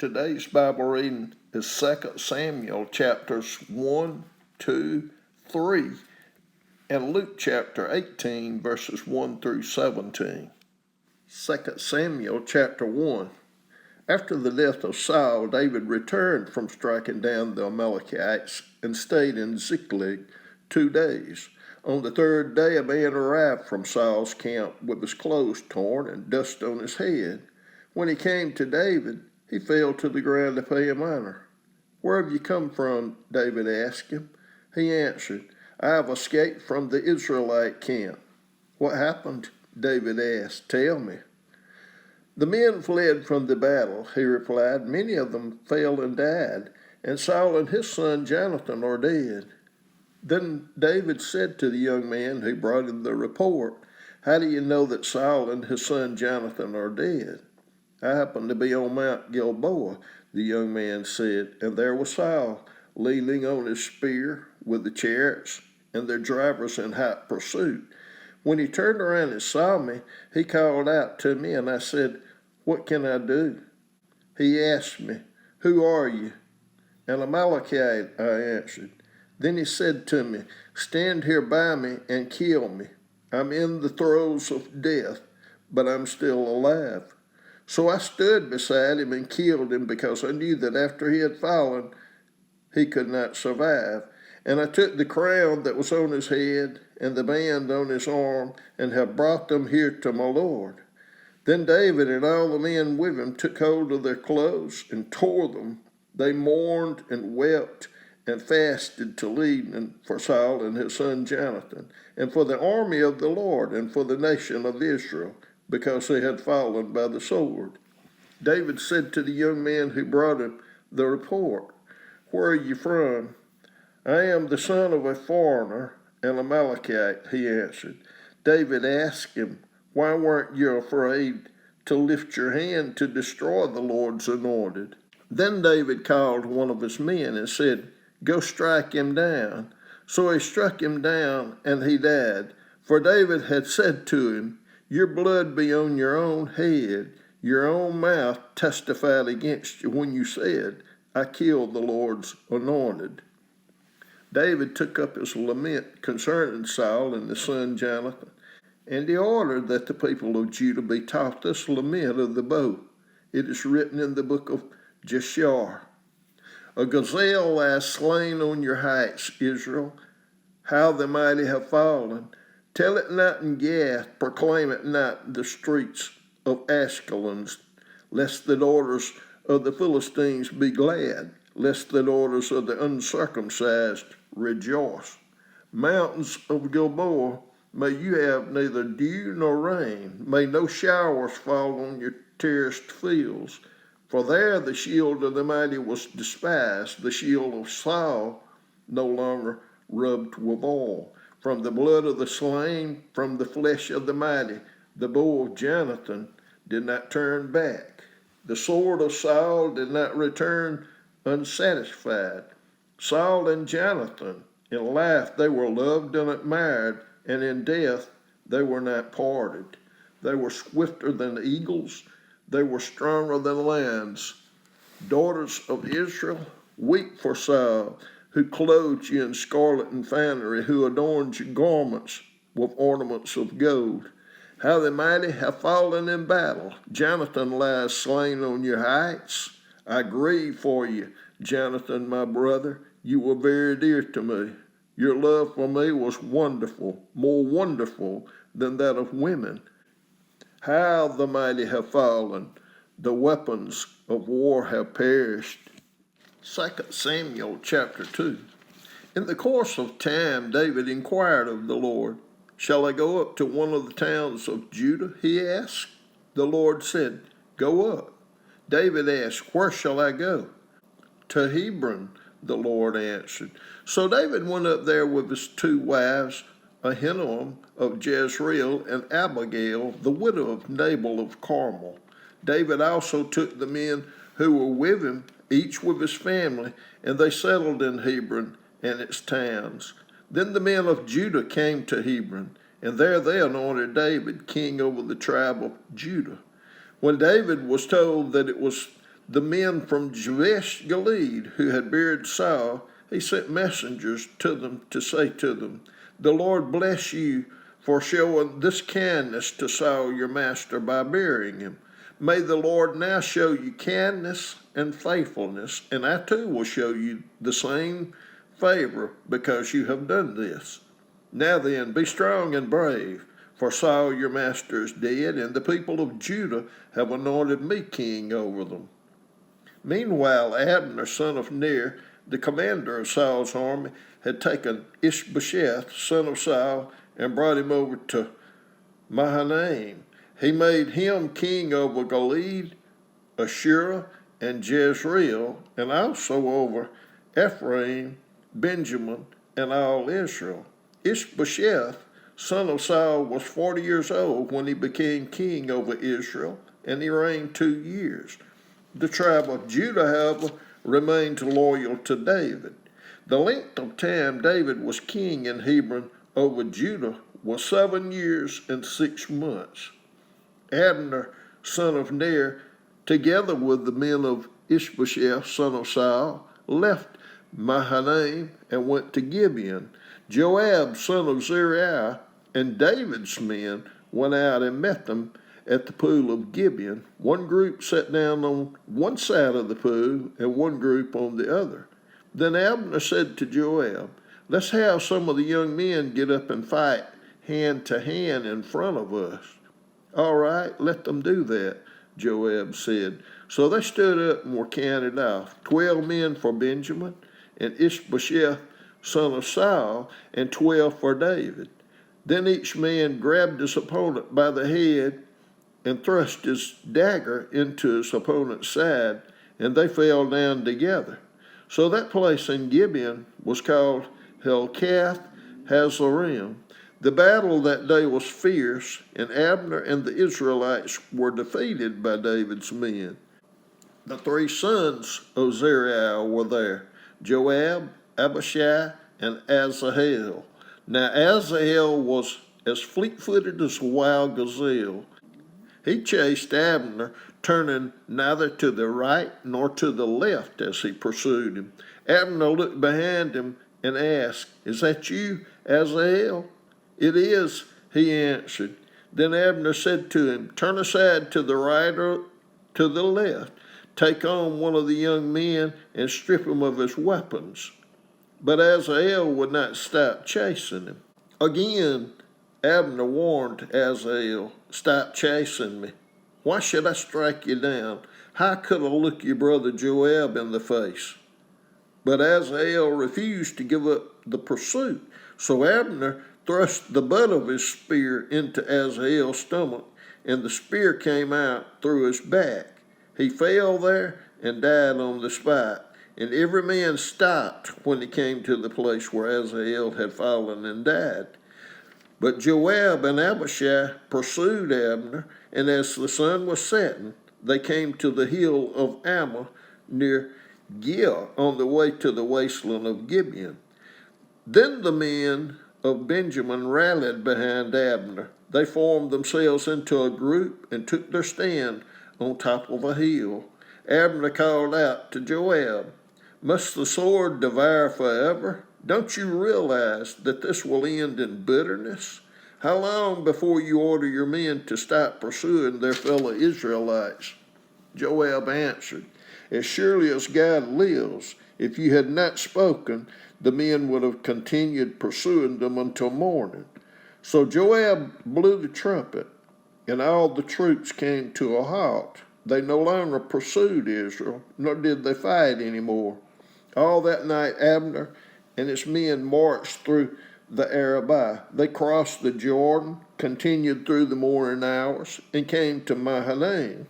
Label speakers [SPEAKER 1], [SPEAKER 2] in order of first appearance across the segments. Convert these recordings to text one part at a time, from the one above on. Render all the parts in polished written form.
[SPEAKER 1] Today's Bible reading is 2 Samuel chapters 1, 2, 3, and Luke chapter 18 verses 1 through 17. 2 Samuel chapter 1. After the death of Saul, David returned from striking down the Amalekites and stayed in Ziklag 2 days. On the third day, a man arrived from Saul's camp with his clothes torn and dust on his head. When he came to David, he fell to the ground to pay him honor. "Where have you come from?" David asked him. He answered, "I have escaped from the Israelite camp." "What happened?" David asked. "Tell me." "The men fled from the battle," he replied. "Many of them fell and died, and Saul and his son Jonathan are dead." Then David said to the young man who brought him the report, "How do you know that Saul and his son Jonathan are dead?" "I happened to be on Mount Gilboa," the young man said, "and there was Saul, leaning on his spear with the chariots and their drivers in hot pursuit. When he turned around and saw me, he called out to me, and I said, 'What can I do?' He asked me, 'Who are you?' 'An Amalekite,' I answered. Then he said to me, 'Stand here by me and kill me. I'm in the throes of death, but I'm still alive.' So I stood beside him and killed him because I knew that after he had fallen, he could not survive. And I took the crown that was on his head and the band on his arm and have brought them here to my Lord." Then David and all the men with him took hold of their clothes and tore them. They mourned and wept and fasted till evening for Saul and his son Jonathan, and for the army of the Lord and for the nation of Israel, because they had fallen by the sword. David said to the young man who brought him the report, "Where are you from?" "I am the son of a foreigner, an Amalekite," he answered. David asked him, "Why weren't you afraid to lift your hand to destroy the Lord's anointed?" Then David called one of his men and said, "Go strike him down." So he struck him down, and he died. For David had said to him, "Your blood be on your own head. Your own mouth testified against you when you said, 'I killed the Lord's anointed.'" David took up his lament concerning Saul and his son Jonathan, and he ordered that the people of Judah be taught this lament of the bow. It is written in the book of Jeshar. "A gazelle lies slain on your heights, Israel. How the mighty have fallen. Tell it not in Gath, proclaim it not in the streets of Ashkelon, lest the daughters of the Philistines be glad, lest the daughters of the uncircumcised rejoice. Mountains of Gilboa, may you have neither dew nor rain. May no showers fall on your terraced fields. For there the shield of the mighty was despised, the shield of Saul no longer rubbed with oil. From the blood of the slain, from the flesh of the mighty, the bow of Jonathan did not turn back. The sword of Saul did not return unsatisfied. Saul and Jonathan, in life they were loved and admired, and in death they were not parted. They were swifter than eagles, they were stronger than lions. Daughters of Israel, weep for Saul, who clothed you in scarlet and finery, who adorned your garments with ornaments of gold. How the mighty have fallen in battle. Jonathan lies slain on your heights. I grieve for you, Jonathan, my brother. You were very dear to me. Your love for me was wonderful, more wonderful than that of women. How the mighty have fallen. The weapons of war have perished." 2 Samuel chapter 2. In the course of time, David inquired of the Lord, "Shall I go up to one of the towns of Judah?" he asked. The Lord said, "Go up." David asked, "Where shall I go?" "To Hebron," the Lord answered. So David went up there with his 2 wives, Ahinoam of Jezreel and Abigail, the widow of Nabal of Carmel. David also took the men who were with him, each with his family, and they settled in Hebron and its towns. Then the men of Judah came to Hebron, and there they anointed David king over the tribe of Judah. When David was told that it was the men from Jabesh Gilead who had buried Saul, he sent messengers to them to say to them, "The Lord bless you for showing this kindness to Saul your master by burying him. May the Lord now show you kindness and faithfulness, and I too will show you the same favor because you have done this. Now then, be strong and brave, for Saul your master is dead, and the people of Judah have anointed me king over them." Meanwhile, Abner, son of Ner, the commander of Saul's army, had taken Ishbosheth, son of Saul, and brought him over to Mahanaim. He made him king over Gilead, Ashur, and Jezreel, and also over Ephraim, Benjamin, and all Israel. Ishbosheth, son of Saul, was 40 years old when he became king over Israel, and he reigned 2 years. The tribe of Judah, however, remained loyal to David. The length of time David was king in Hebron over Judah was 7 years and 6 months. Abner, son of Ner, together with the men of Ishbosheth, son of Saul, left Mahanaim and went to Gibeon. Joab, son of Zeruiah, and David's men went out and met them at the pool of Gibeon. One group sat down on one side of the pool and one group on the other. Then Abner said to Joab, "Let's have some of the young men get up and fight hand to hand in front of us." "All right, let them do that," Joab said. So they stood up and were counted off, 12 men for Benjamin, and Ishbosheth, son of Saul, and 12 for David. Then each man grabbed his opponent by the head and thrust his dagger into his opponent's side, and they fell down together. So that place in Gibeon was called Helkath Hazarim. The battle that day was fierce, and Abner and the Israelites were defeated by David's men. The 3 sons of Zeruiah were there, Joab, Abishai, and Asahel. Now Asahel was as fleet-footed as a wild gazelle. He chased Abner, turning neither to the right nor to the left as he pursued him. Abner looked behind him and asked, "Is that you, Asahel?" "It is," he answered. Then Abner said to him, "Turn aside to the right or to the left. Take on one of the young men and strip him of his weapons." But Asahel would not stop chasing him. Again, Abner warned Asahel, "Stop chasing me. Why should I strike you down? How could I look your brother Joab in the face?" But Asahel refused to give up the pursuit. So Abner thrust the butt of his spear into Asahel's stomach, and the spear came out through his back. He fell there and died on the spot. And every man stopped when he came to the place where Asahel had fallen and died. But Joab and Abishai pursued Abner, and as the sun was setting, they came to the hill of Ammah near Giah on the way to the wasteland of Gibeon. Then the men of Benjamin rallied behind Abner. They formed themselves into a group and took their stand on top of a hill. Abner called out to Joab, "Must the sword devour forever? Don't you realize that this will end in bitterness? How long before you order your men to stop pursuing their fellow Israelites?" Joab answered, "As surely as God lives, if you had not spoken, the men would have continued pursuing them until morning." So Joab blew the trumpet, and all the troops came to a halt. They no longer pursued Israel, nor did they fight anymore. All that night Abner and his men marched through the Arabah. They crossed the Jordan, continued through the morning hours, and came to Mahanaim.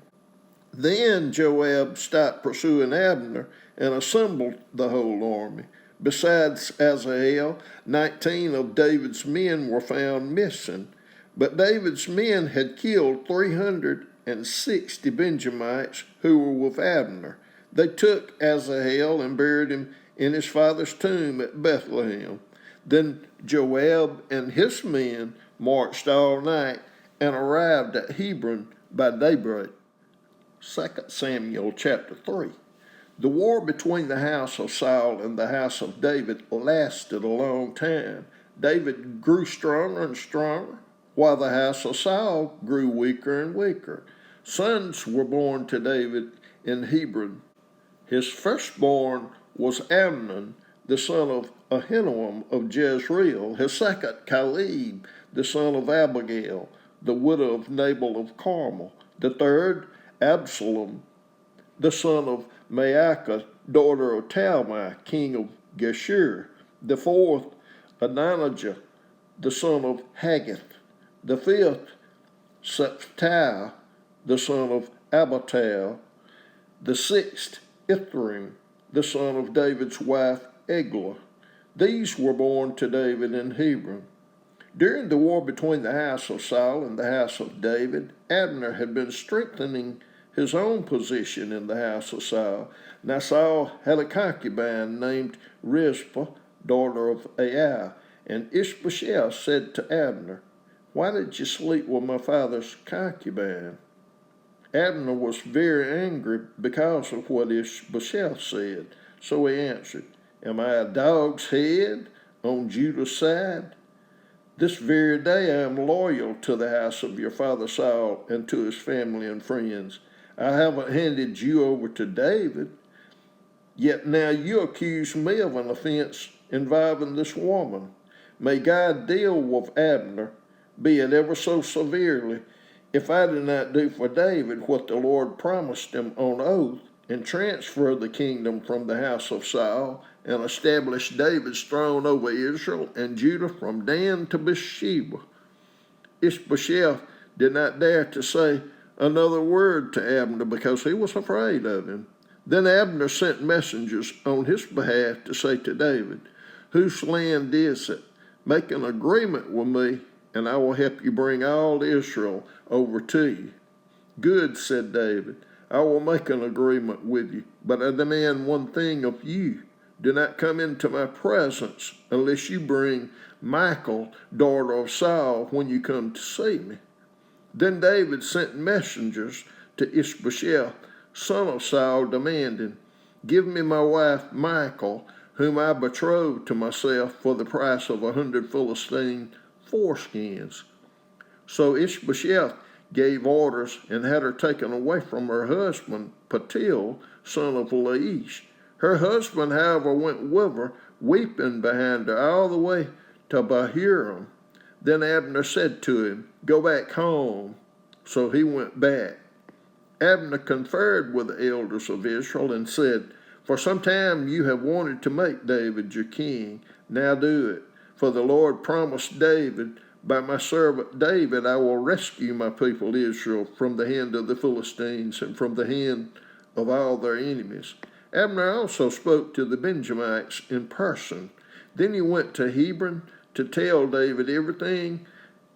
[SPEAKER 1] Then Joab stopped pursuing Abner and assembled the whole army. Besides Asahel, 19 of David's men were found missing. But David's men had killed 360 Benjamites who were with Abner. They took Asahel and buried him in his father's tomb at Bethlehem. Then Joab and his men marched all night and arrived at Hebron by daybreak. 2 Samuel chapter 3. The war between the house of Saul and the house of David lasted a long time. David grew stronger and stronger, while the house of Saul grew weaker and weaker. Sons were born to David in Hebron. His firstborn was Amnon, the son of Ahinoam of Jezreel. His second, Caleb, the son of Abigail, the widow of Nabal of Carmel. The third, Absalom, the son of Maacah, daughter of Talmai, king of Geshur. The fourth, Adonijah, the son of Haggith. The fifth, Shephatiah, the son of Abital. The sixth, Ithrim, the son of David's wife Eglah. These were born to David in Hebron. During the war between the house of Saul and the house of David, Abner had been strengthening his own position in the house of Saul. Now Saul had a concubine named Rizpah, daughter of Aiah, and Ishbosheth said to Abner, "Why did you sleep with my father's concubine?" Abner was very angry because of what Ishbosheth said, so he answered, "Am I a dog's head on Judah's side? This very day I am loyal to the house of your father Saul and to his family and friends. I haven't handed you over to David, yet now you accuse me of an offense involving this woman. May God deal with Abner, be it ever so severely, if I do not do for David what the Lord promised him on oath, and transfer the kingdom from the house of Saul, and establish David's throne over Israel and Judah from Dan to Beersheba." Ishbosheth did not dare to say another word to Abner because he was afraid of him. Then Abner sent messengers on his behalf to say to David, "Whose land is it? Make an agreement with me, and I will help you bring all Israel over to you." "Good," said David. "I will make an agreement with you, but I demand one thing of you. Do not come into my presence unless you bring Michal, daughter of Saul, when you come to see me." Then David sent messengers to Ishbosheth, son of Saul, demanding, "Give me my wife Michal, whom I betrothed to myself for the price of 100 Philistine foreskins." So Ishbosheth gave orders and had her taken away from her husband, Patil, son of Laish. Her husband, however, went with her, weeping behind her all the way to Bahurim. Then Abner said to him, "Go back home." So he went back. Abner conferred with the elders of Israel and said, "For some time you have wanted to make David your king. Now do it. For the Lord promised David, 'By my servant David I will rescue my people Israel from the hand of the Philistines and from the hand of all their enemies.'" Abner also spoke to the Benjamites in person. Then he went to Hebron to tell David everything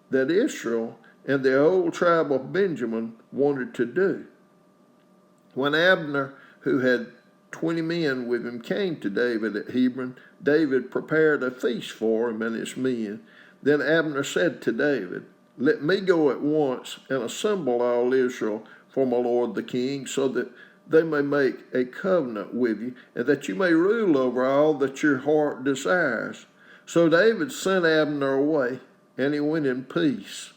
[SPEAKER 1] that Israel and the whole tribe of Benjamin wanted to do. When Abner, who had 20 men with him, came to David at Hebron, David prepared a feast for him and his men. Then Abner said to David, "Let me go at once and assemble all Israel for my lord the king, so that they may make a covenant with you, and that you may rule over all that your heart desires." So David sent Abner away, and he went in peace.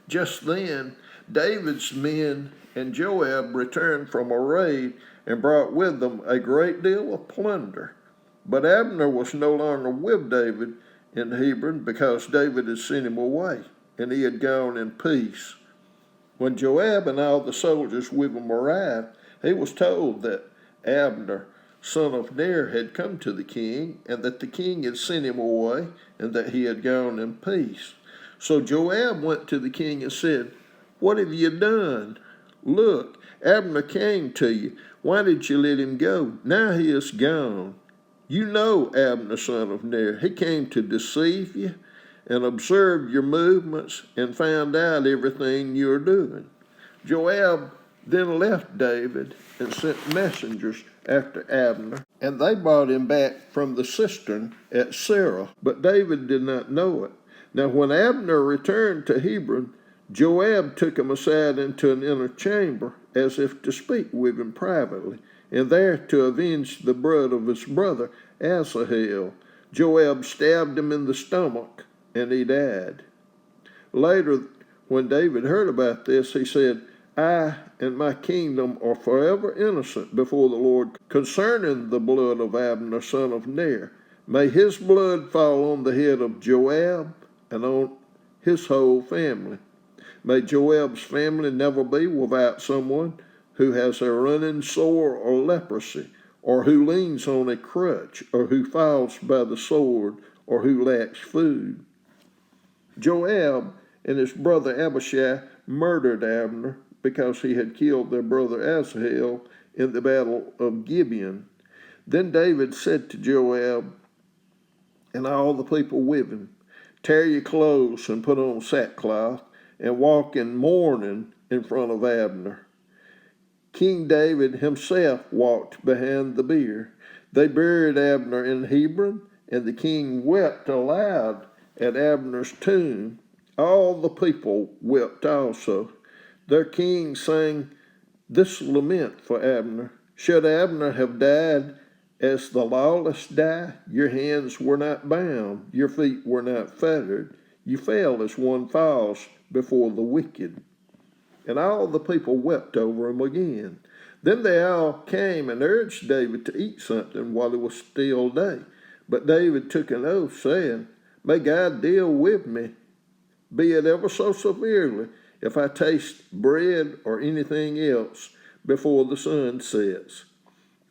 [SPEAKER 1] Just then, David's men and Joab returned from a raid and brought with them a great deal of plunder. But Abner was no longer with David in Hebron because David had sent him away, and he had gone in peace. When Joab and all the soldiers with him arrived, he was told that Abner, son of Ner, had come to the king, and that the king had sent him away, and that he had gone in peace. So Joab went to the king and said, "What have you done? Look, Abner came to you. Why did you let him go? Now he is gone. You know Abner, son of Ner. He came to deceive you and observed your movements and found out everything you are doing." Joab then left David and sent messengers after Abner, and they brought him back from the cistern at Serah, but David did not know it. Now when Abner returned to Hebron, Joab took him aside into an inner chamber as if to speak with him privately, and there to avenge the blood of his brother Asahel. Joab stabbed him in the stomach, and he died. Later, when David heard about this, he said, I and my kingdom are forever innocent before the Lord concerning the blood of Abner, son of Ner. May his blood fall on the head of Joab and on his whole family. May Joab's family never be without someone who has a running sore or leprosy, or who leans on a crutch, or who falls by the sword, or who lacks food. Joab and his brother Abishai murdered Abner because he had killed their brother Asahel in the battle of Gibeon. Then David said to Joab and all the people with him, tear your clothes and put on sackcloth, and walk in mourning in front of Abner. King David himself walked behind the bier. They buried Abner in Hebron, and the king wept aloud at Abner's tomb. All the people wept also. Their king sang this lament for Abner. Should Abner have died as the lawless die? Your hands were not bound, your feet were not fettered. You fell as one falls before the wicked. And all the people wept over him again. Then they all came and urged David to eat something while it was still day. But David took an oath, saying, May God deal with me, be it ever so severely, if I taste bread or anything else before the sun sets.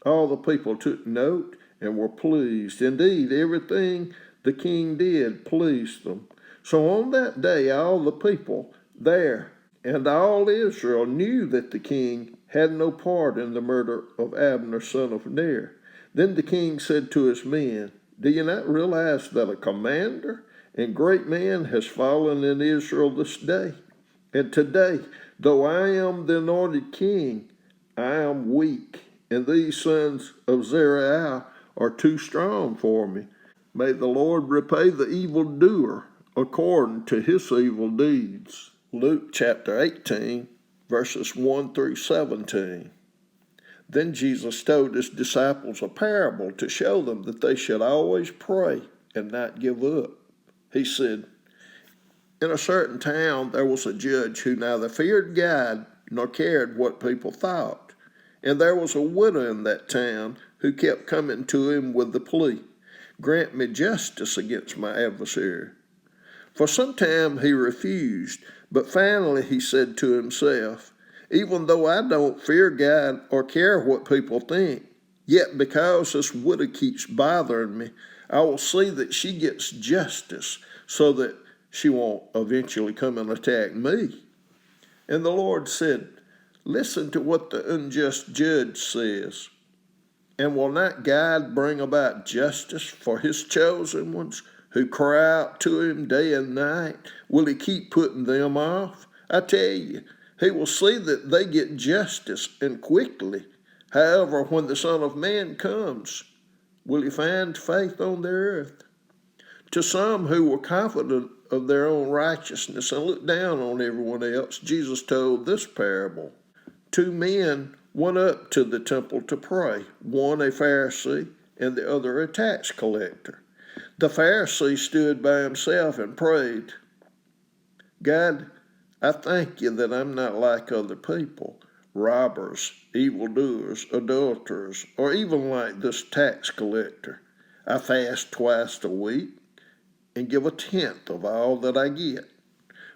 [SPEAKER 1] All the people took note and were pleased. Indeed, everything the king did pleased them. So on that day, all the people there and all Israel knew that the king had no part in the murder of Abner, son of Ner. Then the king said to his men, Do you not realize that a commander and great man has fallen in Israel this day? And today, though I am the anointed king, I am weak, and these sons of Zeruiah are too strong for me. May the Lord repay the evildoer according to his evil deeds. Luke chapter 18, verses 1 through 17. Then Jesus told his disciples a parable to show them that they should always pray and not give up. He said, In a certain town there was a judge who neither feared God nor cared what people thought. And there was a widow in that town who kept coming to him with the plea, Grant me justice against my adversary. For some time he refused, but finally he said to himself, Even though I don't fear God or care what people think, yet because this widow keeps bothering me, I will see that she gets justice so that she won't eventually come and attack me. And the Lord said, Listen to what the unjust judge says. And will not God bring about justice for his chosen ones who cry out to him day and night? Will he keep putting them off? I tell you, he will see that they get justice, and quickly. However, when the Son of Man comes, will he find faith on the earth? To some who were confident of their own righteousness and looked down on everyone else, Jesus told this parable. 2 men went up to the temple to pray, one a Pharisee and the other a tax collector. The Pharisee stood by himself and prayed, God, I thank you that I'm not like other people, robbers, evildoers, adulterers, or even like this tax collector. I fast twice a week and give 1/10 of all that I get.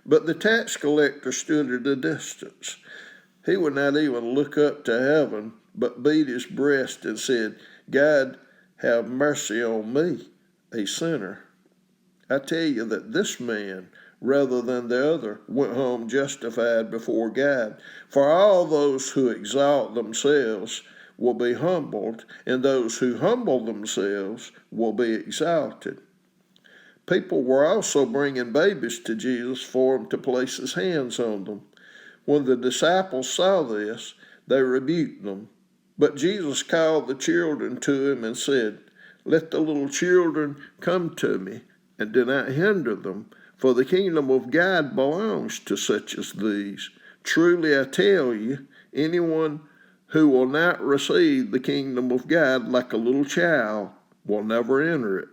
[SPEAKER 1] But the tax collector stood at a distance. He would not even look up to heaven, but beat his breast and said, God, have mercy on me, a sinner. I tell you that this man, rather than the other, went home justified before God. For all those who exalt themselves will be humbled, and those who humble themselves will be exalted. People were also bringing babies to Jesus for him to place his hands on them. When the disciples saw this, they rebuked them. But Jesus called the children to him and said, Let the little children come to me, and do not hinder them, for the kingdom of God belongs to such as these. Truly I tell you, Anyone who will not receive the kingdom of God like a little child will never enter it.